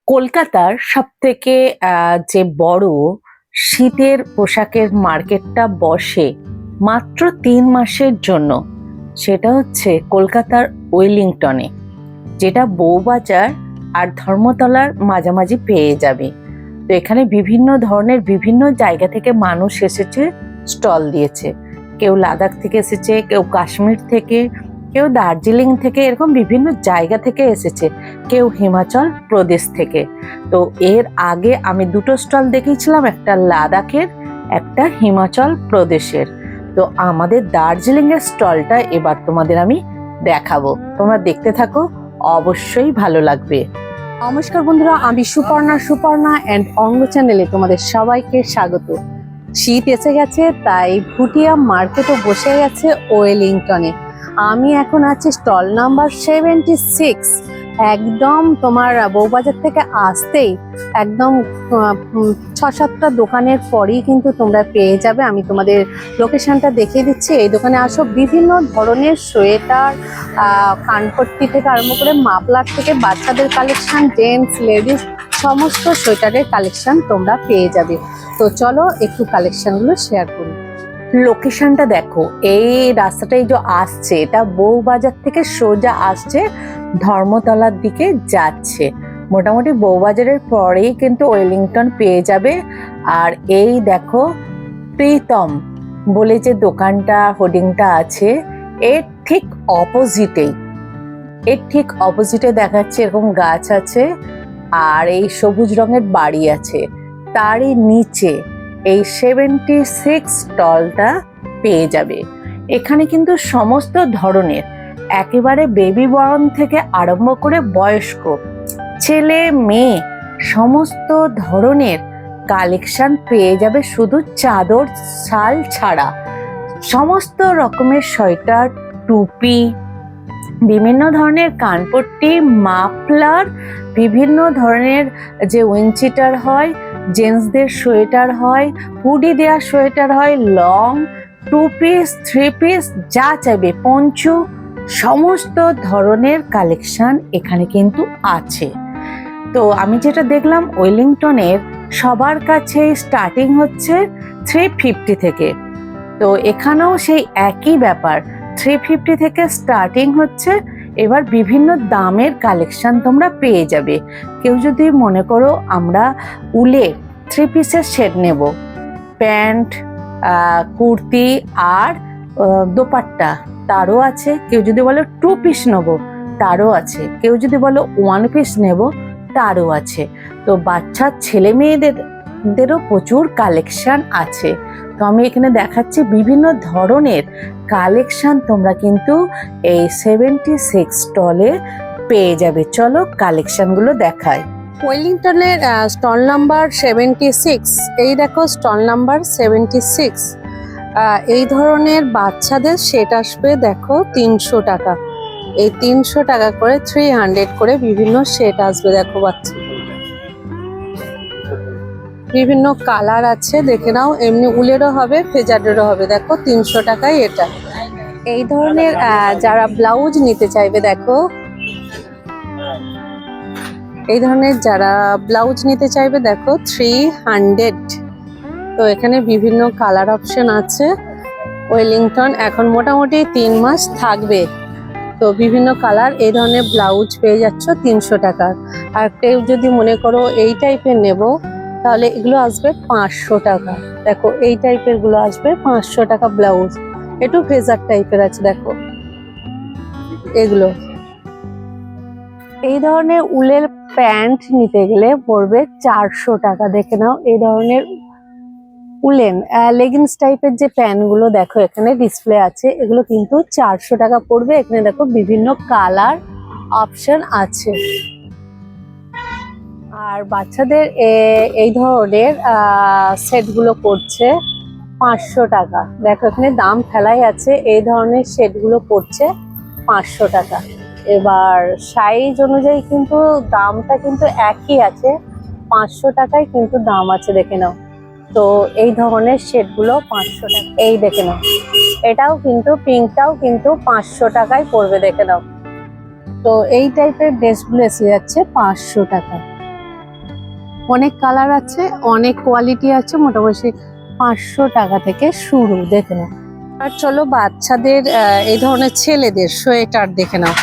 কলকাতার সবথেকে যে বড় শীতের পোশাকের মার্কেটটা বসে মাত্র ৩ মাসের জন্য। সেটা হচ্ছে কলকাতার ওয়েলিংটনে, যেটা বউবাজার আর ধর্মতলার মাঝামাঝি পেয়ে যাবে। তো এখানে বিভিন্ন ধরনের বিভিন্ন জায়গা থেকে মানুষ এসেছে, স্টল দিয়েছে। কেউ লাদাখ থেকে এসেছে, কেউ কাশ্মীর থেকে, কেউ দার্জিলিং থেকে, এরকম বিভিন্ন জায়গা থেকে এসেছে, কেউ হিমাচল প্রদেশ থেকে। তো এর আগে আমি দুটো স্টল দেখিয়েছিলাম, একটা লাদাখের, একটা হিমাচল প্রদেশের। তো আমাদের দার্জিলিং এর স্টলটা এবার তোমাদের আমি দেখাবো, তোমরা দেখতে থাকো, অবশ্যই ভালো লাগবে। নমস্কার বন্ধুরা, আমি সুপর্ণা অ্যান্ড অঙ্গ চ্যানেলে তোমাদের সবাইকে স্বাগত। শীত এসে গেছে, তাই ভুটিয়া মার্কেটও বসে গেছে ওয়েলিংটনে। আমি এখন আছি স্টল নাম্বার 76। একদম তোমার বউবাজার থেকে আসতেই একদম ৬-৭টা দোকানের পরেই কিন্তু তোমরা পেয়ে যাবে। আমি তোমাদের লোকেশনটা দেখিয়ে দিচ্ছি। এই দোকানে আসো, বিভিন্ন ধরনের সোয়েটার, কানপট্টি থেকে আরম্ভ করে মাফলার থেকে বাচ্চাদের কালেকশন, জেন্টস লেডিস সমস্ত সোয়েটারের কালেকশন তোমরা পেয়ে যাবে। তো চলো একটু কালেকশনগুলো শেয়ার করি। লোকেশনটা দেখো, এই রাস্তাটাই যে আসছে, এটা বউবাজার থেকে সোজা আসছে, ধর্মতলার দিকে যাচ্ছে। মোটামুটি বউবাজারের পরেই কিন্তু ওয়েলিংটন পেয়ে যাবে। আর এই দেখো প্রীতম বলে যে দোকানটা, হোর্ডিংটা আছে, এর ঠিক অপোজিটে দেখাচ্ছে এরকম গাছ আছে, আর এই সবুজ রঙের বাড়ি আছে। তারই নিচে এই 76 স্টলটা পেয়ে যাবে। এখানে কিন্তু সমস্ত ধরনের, একেবারে বেবি বরণ থেকে আরম্ভ করে বয়স্ক, ছেলে মেয়ে সমস্ত ধরনের কালেকশন পেয়ে যাবে। শুধু চাদর শাল ছাড়া সমস্ত রকমের সোয়েটার, টুপি, বিভিন্ন ধরনের কানপট্টি, মাফলার, বিভিন্ন ধরনের যে উইন্ডচিটার হয়, জেন্টসদের সোয়েটার হয়, হুডি দেওয়া সোয়েটার হয়, লং, 2 পিস, 3 পিস, যা চাইবে, পঞ্চু, সমস্ত ধরনের কালেকশন এখানে কিন্তু আছে। তো আমি যেটা দেখলাম, ওয়েলিংটনের সবার কাছে স্টার্টিং হচ্ছে 350 থেকে। তো এখানেও সেই একই ব্যাপার, 350 থেকে স্টার্টিং হচ্ছে। এবার বিভিন্ন দামের কালেকশন তোমরা পেয়ে যাবে। কেউ যদি মনে করো আমরা উলে 3 পিসের সেট নেব, প্যান্ট, কুর্তি আর দোপাট্টা, তারও আছে। কেউ যদি বলো 2 পিস নেবো, তারও আছে। কেউ যদি বলো 1 পিস নেব, তারও আছে। তো বাচ্চা ছেলে মেয়েদেরও প্রচুর কালেকশন আছে। তো আমি এখানে দেখাচ্ছি বিভিন্ন ধরনের কালেকশন তোমরা কিন্তু এই 76 স্টলে পেয়ে যাবে। চলো কালেকশনগুলো দেখাই। ওয়েলিংটনের স্টল নাম্বার 76, এই দেখো স্টল নাম্বার 76। এই ধরনের বাচ্চাদের সেট আসবে দেখো 300 টাকা। এই 300 টাকা করে 300 করে বিভিন্ন সেট আসবে। দেখো বাচ্চা বিভিন্ন কালার আছে, দেখে নাও। এমনি উলেরও হবে, ফেজারেরও হবে। দেখো 300 টাকায় এটা। এই ধরনের যারা ব্লাউজ নিতে চাইবে, দেখো এই ধরনের যারা ব্লাউজ নিতে চাইবে, দেখো 300। তো এখানে বিভিন্ন কালার অপশন আছে। ওয়েলিংটন এখন মোটামুটি 3 মাস থাকবে, তো বিভিন্ন কালার এই ধরনের ব্লাউজ পেয়ে যাচ্ছ 300 টাকা। আর কেউ যদি মনে করো এই টাইপের নেব, তাহলে এগুলো আসবে 500 টাকা। দেখো এই টাইপের গুলো আসবে 500 টাকা ব্লাউজ। একটু ফেজার টাইপের আছে, দেখো এগুলো। এই ধরনের উলের প্যান্ট নিতে গেলে পড়বে 400 টাকা। দেখে নাও এই ধরনের উলেন লেগিংস টাইপের যে প্যান্ট গুলো দেখো এখানে ডিসপ্লে আছে, এগুলো কিন্তু 400 টাকা পড়বে। এখানে দেখো বিভিন্ন কালার অপশন আছে। আর বাচ্চাদের এই ধরনের সেট গুলো পড়ছে 500 টাকা। দেখো এখানে দাম ফেলাই আছে। এই ধরনের সেট গুলো পড়ছে 500 টাকা। এবার সাইজ অনুযায়ী কিন্তু দামটা কিন্তু একই আছে, 500 টাকায় কিন্তু দাম আছে, দেখে নাও। তো এই ধরনের সেটগুলো 500 টাকা। এই দেখে নাও, এটাও কিন্তু পিঙ্কটাও কিন্তু 500 টাকায় পড়বে, দেখে নাও। তো এই টাইপের ড্রেসগুলো এসে যাচ্ছে 500 টাকা। অনেক কালার আছে, অনেক কোয়ালিটি আছে, মোটামুটি 500 টাকা থেকে শুরু। দেখে নাও। আর চলো বাচ্চাদের এই ধরনের ছেলেদের সোয়েটার দেখে নাও,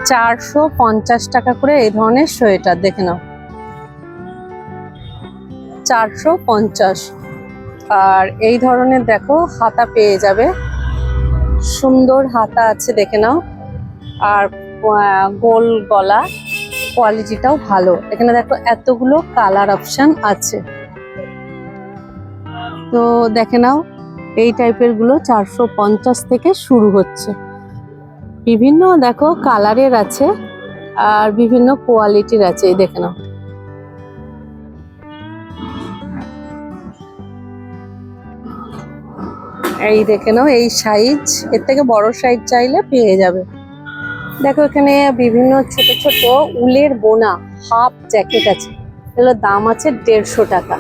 450 টাকা করে এই ধরনের সোয়েটার দেখে নাও, 450। আর এই ধরনের দেখো হাতা পেয়ে যাবে, সুন্দর হাতা আছে দেখে নাও। আর গোল গলা, কোয়ালিটিটাও ভালো। এখানে দেখো এতগুলো কালার অপশন আছে, তো দেখে নাও। এই টাইপের গুলো 450 থেকে শুরু হচ্ছে। বিভিন্ন দেখো কালারের আছে আর বিভিন্ন কোয়ালিটির আছে, এই দেখে নাও। এই দেখে নাও, এই সাইজ, এর থেকে বড় সাইজ চাইলে পেয়ে যাবে। দেখো এখানে বিভিন্ন ছোট ছোট উলের বোনা হাফ জ্যাকেট আছে, এগুলোর দাম আছে 150 টাকা।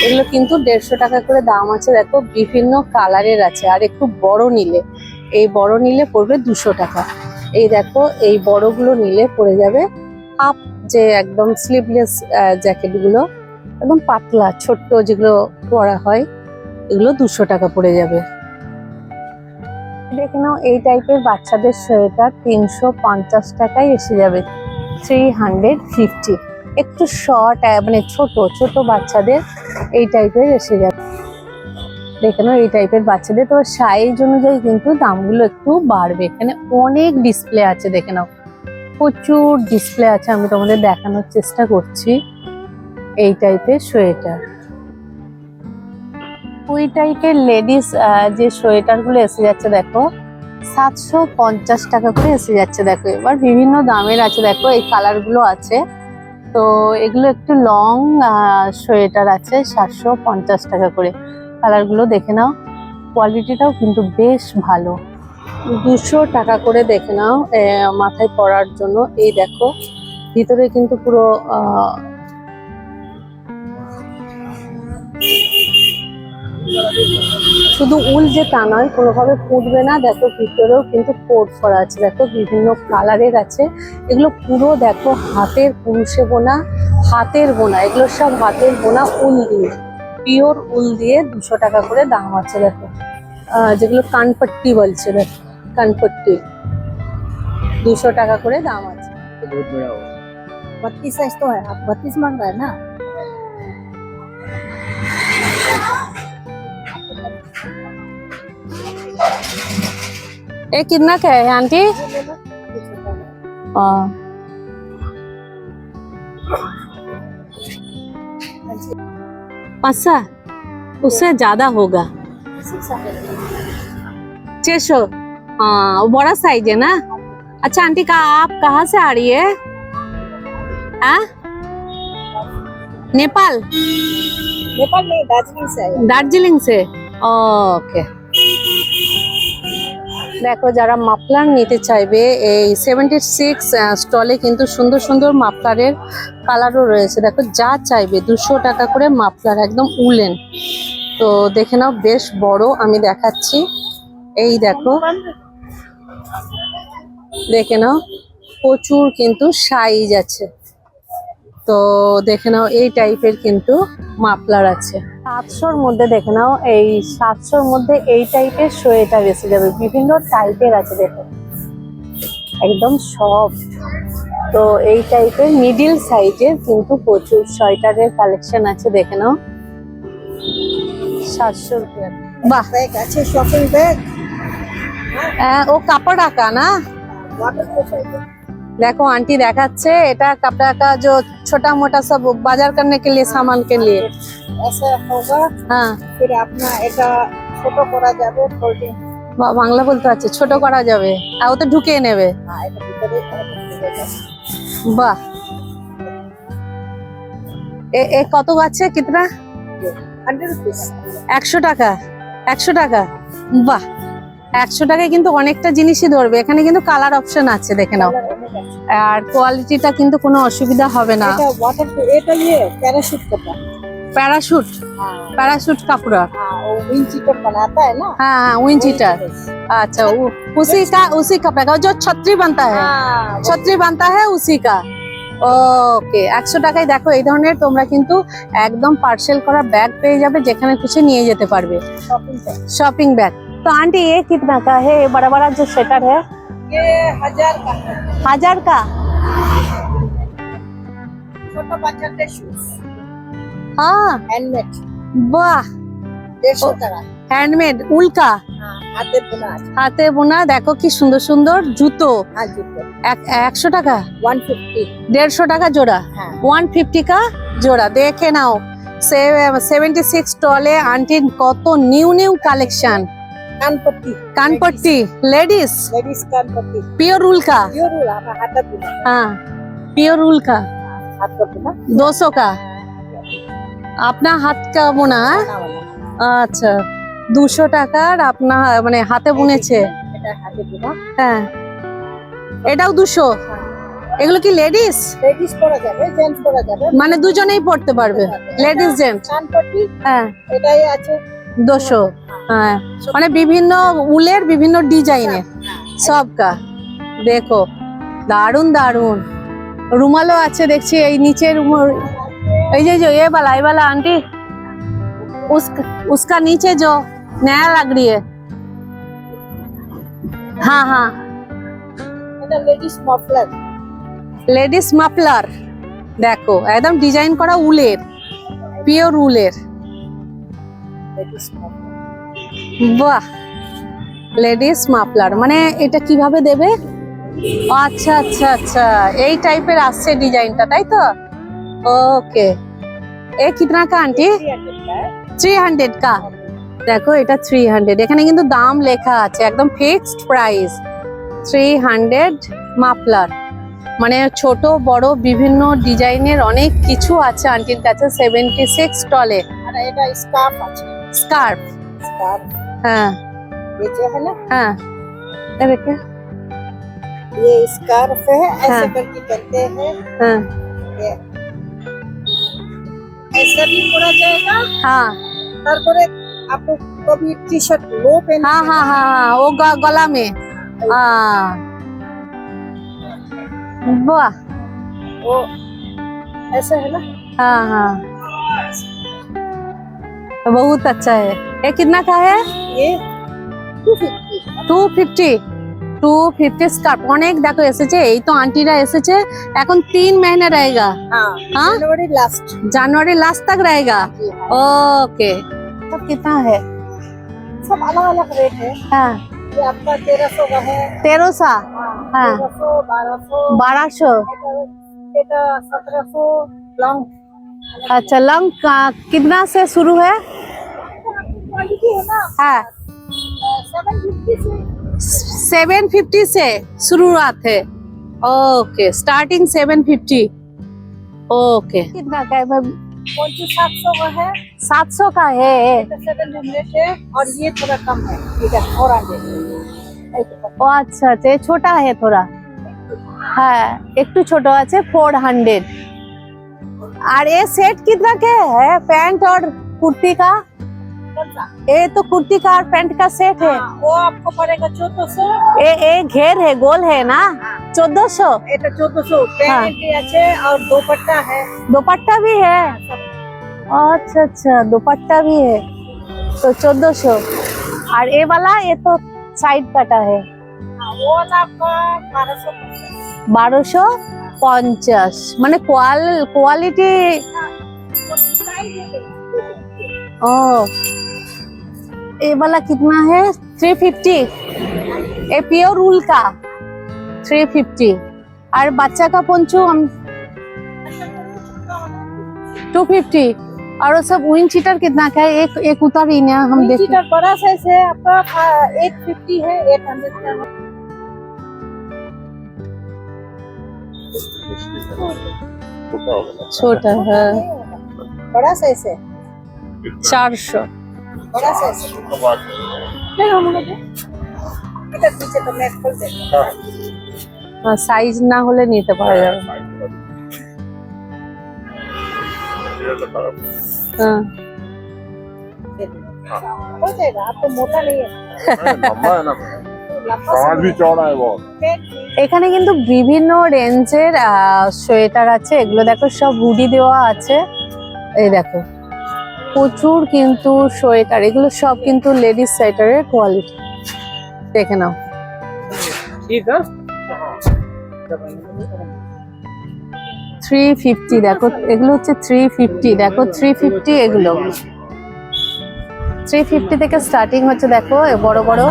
এগুলো কিন্তু 150 টাকা করে দাম আছে। দেখো বিভিন্ন কালারের আছে, আর একটু বড় নিলে, এই বড় নিলে পড়বে 200 টাকা। এই দেখো এই বড়গুলো নিলে পড়ে যাবে হাফ, যে একদম স্লিভলেস জ্যাকেটগুলো একদম পাতলা ছোট্ট যেগুলো পরা হয়, এগুলো 200 টাকা পড়ে যাবে। দেখে নাও এই টাইপের বাচ্চাদের সোয়েটার 350 টাকায় এসে যাবে, 350। একটু শর্ট মানে ছোট ছোট বাচ্চাদের এই টাইপের এসে যাবে। দেখে নাও এই টাইপের বাচ্চাদের, তো সাইজ অনুযায়ী কিন্তু দামগুলো একটু বাড়বে। এখানে অনেক ডিসপ্লে আছে, দেখে নাও প্রচুর ডিসপ্লে আছে, আমি তোমাদের দেখানোর চেষ্টা করছি। এই টাইপের সোয়েটার, ওই টাইপের লেডিস যে সোয়েটার গুলো এসে যাচ্ছে দেখো 750 টাকা করে এসে যাচ্ছে। দেখো এবার বিভিন্ন দামের আছে, দেখো এই কালার গুলো আছে, তো এগুলো একটু লং সোয়েটার আছে 750 টাকা করে। কালার গুলো দেখে নাও, কোয়ালিটিটাও কিন্তু বেশ ভালো। 200 টাকা করে দেখে নাও মাথায় পরার জন্য। এই দেখো ভিতরে কিন্তু পুরো শুধু উল যে তা নয়, কোনোভাবে ফুটবে না। দেখো ভিতরেও কিন্তু কোট করা আছে, দেখো বিভিন্ন কালারের আছে। এগুলো পুরো দেখো হাতের কুরুশে বোনা, হাতের বোনা, এগুলো সব হাতের বোনা উল দিয়ে, পিওর উল দিয়ে 200 টাকা করে দাম আছে। দেখো যেগুলো কানপট্টি বলছে, দেখো কানপট্টি 200 টাকা করে দাম আছে। 32 साइज तो है, आप 32 मांग रहे हैं ना। ये कितना का है आंटी? पाँच, उससे ज्यादा होगा। 600। हाँ वो बड़ा साइज है ना। अच्छा आंटी का आप कहाँ से आ रही है? नेपाल? नेपाल में दार्जिलिंग से आया। দার্জিলিং সে, ওকে। দেখো যারা মাফলার নিতে চাইবে, এই 76 স্টলে কিন্তু সুন্দর সুন্দর মাফলারের কালারও রয়েছে। দেখো যা চাইবে 200 টাকা করে মাফলার, একদম উলেন। তো দেখে নাও বেশ বড়, আমি দেখাচ্ছি। এই দেখো, দেখে নাও প্রচুর কিন্তু সাইজ আছে। তো দেখে নাও এই টাইপের কিন্তু মাফলার আছে। 700-র মধ্যে দেখে নাও, এই 700-র মধ্যে এই টাইপের সোয়েটার এসে যাবে, বিভিন্ন টাইপের আছে। দেখো একদম সফট। তো এই টাইপের মিডিল সাইজের কিন্তু প্রচুর সোয়েটারের কালেকশন আছে, দেখে নাও 700 रुपया। বাহ, बैग अच्छे शॉपिंग बैग, ও কাপড় का ना। Water proof. देखो आंटी देखाচ্ছে, এটা कपड़ा का जो छोटा मोटा सब बाजार करने के लिए, सामान के लिए। ऐसा होगा, हाँ फिर अपना এটা ছোট করা যাবে, ফোল্ডিং। বাংলা বলতে আছে, ছোট করা যাবে, আর ওতে ঢুকিয়ে নেবে। হ্যাঁ, এটা ভিতরে ঢুকে যাবে। বাহ, এ কত আছে? কিতনা? 100 रुपीस। 100 টাকা। 100 টাকা, বাহ। 100 টাকায় কিন্তু অনেকটা জিনিসই ধরবে। এখানে কিন্তু কালার অপশন আছে, দেখে নাও। আর কোয়ালিটিটা কিন্তু কোনো অসুবিধা হবে না। এটা ওয়াটার প্रूफ। এটা ये पैराशूट कपड़ा। প্যারাশুট, हाँ প্যারাশুট কাপড়। हाँ, वो विंड चीटर बनाता है ना। हाँ हाँ, विंड चीटर। अच्छा उसी का, उसी कपड़े का जो छतरी बनता है, हाँ, छतरी बनता है उसी का। ওকে 100 টাকায় দেখো এই ধরনের তোমরা কিন্তু একদম পার্সেল করা ব্যাগ পেয়ে যাবে, যেখানে খুশি নিয়ে যেতে পারবে। शॉपिंग पे शॉपिंग बैग। तो आंटी ये कितना का है? ये बड़ा बड़ा जो स्वेटर है ये 1000 का है। 1000 का। छोटा बच्चा के शूज हाँ हैंडमेड वाह, 150 টাকা। हैंडमेड उल का, हाँ हाथे बुना আছে। হাতে বোনা। দেখো কি সুন্দর সুন্দর জুতো। हाँ जूते 100 টাকা, 150। 150 টাকা জোড়া, हाँ 150 का जोड़ा। देखे नाओ 76 स्टॉले आंटी কত নিউ নিউ কালেকশন। कानपट्टी कानपट्टी लेडीज लेडीज कानपट्टी प्योर उल का। प्योर उल हमारा हाथ बुना हाँ प्योर उल का हाथ का बुना 200 का, अपना हाथ का বোনা। बना वाला। আচ্ছা 200 টাকার আপনা মানে হাতে বুনেছে। এটা হাতে বুনা। হ্যাঁ এটাও 200। এগুলো কি লেডিস? লেডিস পরা যাবে, জেন্টস পরা যাবে। মানে দুজনেই পড়তে পারবে, লেডিস জেন্টস। কানপট্টি হ্যাঁ এটাই আছে 200। হ্যাঁ মানে বিভিন্ন উলের বিভিন্ন ডিজাইনের সবকা। দেখো দারুন দারুন রুমালও আছে দেখছি এই নিচের এই যে ये वाला आंटी उसका नीचे जो नया लग रही है। हाँ हाँ এটা লেডিস মফলার। Ladies muffler. দেখো একদম ডিজাইন করা উলের, পিওর উলের। লেডিস মফলার বাহ লেডিস মাফলার। মানে এটা কিভাবে দেবে? আচ্ছা আচ্ছা আচ্ছা এই টাইপের আসছে ডিজাইনটা, তাই তো? ওকে এ কিতনা কা আন্টি? 300 का। দেখো এটা 300। এখানে কিন্তু দাম লেখা আছে, একদম ফিক্সড প্রাইস 300 মাফলার। মানে ছোট বড় বিভিন্ন ডিজাইনের অনেক কিছু আছে আন্টির কাছে 76 স্টলে। আর এটা স্কার্ফ আছে। স্কার্ফ। स्कार्फ হ্যাঁ ये जो है ना হ্যাঁ এ দেখে। ये स्कार्फ है, ऐसे हाँ। करके पहनते हैं। হ্যাঁ ये ऐसा भी पड़ा जाएगा। হ্যাঁ তারপরে आपको कभी टी शर्ट लो पहन हाँ हाँ हाँ हाँ वो गला में। हाँ वाह वो ऐसा है ना। हाँ हाँ बहुत अच्छा है। ये कितना का है? ये 250 250। 250 স্কার্ফ। অনেক দেখো এসেছে, এই তো আন্টিরা এসেছে। এখন 3 महीने रहेगा। हाँ हाँ? जनवरी लास्ट। जनवरी लास्ट तक रहेगा। ओके तो कितना है? सब अलग अलग रेट है। हाँ ये आपका 1300 का है। 1300। हाँ 1300 1200 1200। এটা 1700 लॉन्ग। अच्छा लंग कितना से शुरू है? क्वालिटी है ना हाँ 750 से 750 से शुरुआत है। Okay starting 750। ओके कितना का है? 700 का है। 700 का है। 700 है और ये थोड़ा कम है। ठीक है 400। ও আচ্ছা আচ্ছা এ ছোটা है थोड़ा। হ্যাঁ একটু ছোট আছে 400। और ये सेट कितना के है? पैंट और कुर्ती का? ये तो कुर्ती का और पैंट का सेट है। वो आपको पड़ेगा 1400। ये घेर है गोल है ना 1400। এটা 1400 প্যান্ট আছে আর দোপাট্টা है। दुपट्टा भी है? अच्छा अच्छा दुपट्टा भी है तो 1400। और ये वाला ये तो साइड कटा है। वो वाला आपका 1250। মানে क्वालिटी। ओ ये वाला कितना है? 350। ये प्योर उल का 350। और बच्चा का पंचू हम 250। और वो सब विंग चीटर कितना का है? एक उतार ही ना हम देख। सीटर बड़ा साइज है आपका 850 है। 800 का है। छोटा है बड़ा साइज है। 400। बड़ा साइज है। इधर पीछे तो मैं खोल देता हूँ। সাইজ না হলে নিতে পারা যাবে। হ্যাঁ हो जाएगा। आपको मोटा नहीं है। लंबा कमर भी चौड़ा है बहुत। এখানে কিন্তু বিভিন্ন রেঞ্জের সোয়েটার আছে, এগুলো দেখো সব হুডি দেওয়া আছে। এই দেখো প্রচুর কিন্তু সোয়েটার, এগুলো সব কিন্তু লেডিস সোয়েটারের কোয়ালিটি, দেখে নাও। ठीक है 350 দেখো, এগুলো হচ্ছে 350, দেখো 350, এগুলো 350 থেকে স্টার্টিং হচ্ছে, দেখো এ বড় বড়।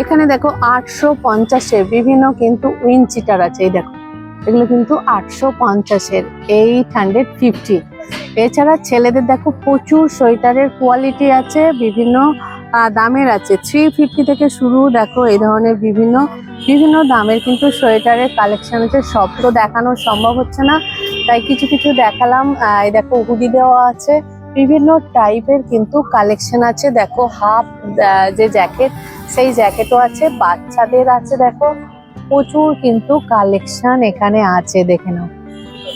এখানে দেখো 850-এর বিভিন্ন কিন্তু উইনচিটার আছে, এই দেখো এগুলো কিন্তু 850-এর, 850। এছাড়া ছেলেদের দেখো প্রচুর সোয়েটারের কোয়ালিটি আছে, বিভিন্ন দামের আছে, 350 থেকে শুরু। দেখো এই ধরনের বিভিন্ন বিভিন্ন দামের কিন্তু সোয়েটারের কালেকশন আছে, সব তো দেখানো সম্ভব হচ্ছে না, তাই কিছু কিছু দেখালাম। এই দেখো হুডি দেওয়া আছে, বিভিন্ন টাইপের কিন্তু কালেকশন আছে। দেখো হাফ যে জ্যাকেট, সেই জ্যাকেটও আছে, বাচ্চাদের আছে, দেখো প্রচুর কিন্তু কালেকশন এখানে আছে, দেখে নাও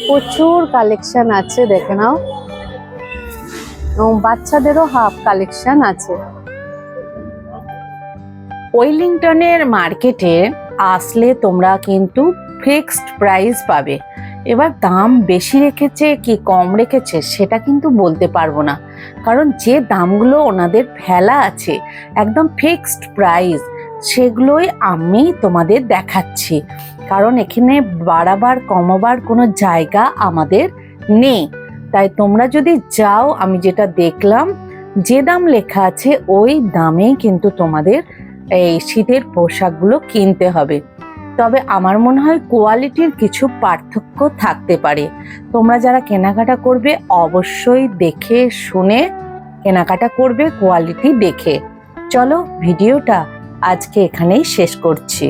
প্রচুর কালেকশন আছে, দেখে নাও। এবং বাচ্চাদেরও হাফ কালেকশন আছে। ওয়েলিংটনের মার্কেটে আসলে তোমরা কিন্তু ফিক্সড প্রাইস পাবে। এবার দাম বেশি রেখেছে কি কম রেখেছে সেটা কিন্তু বলতে পারবো না, কারণ যে দামগুলো ওনাদের ফেলা আছে একদম ফিক্সড প্রাইস, সেগুলোই আমি তোমাদের দেখাচ্ছি, কারণ এখানে বাড়াবার কমাবার কোনো জায়গা আমাদের নেই। তাই তোমরা যদি যাও, আমি যেটা দেখলাম যে দাম লেখা আছে ওই দামেই কিন্তু তোমাদের এই শীতের পোশাকগুলো কিনতে হবে। তবে আমার মনে হয় কোয়ালিটির কিছু পার্থক্য থাকতে পারে। তোমরা যারা কেনাকাটা করবে অবশ্যই দেখে শুনে কেনাকাটা করবে, কোয়ালিটি দেখে। চলো ভিডিওটা আজকে এখানেই শেষ করছি।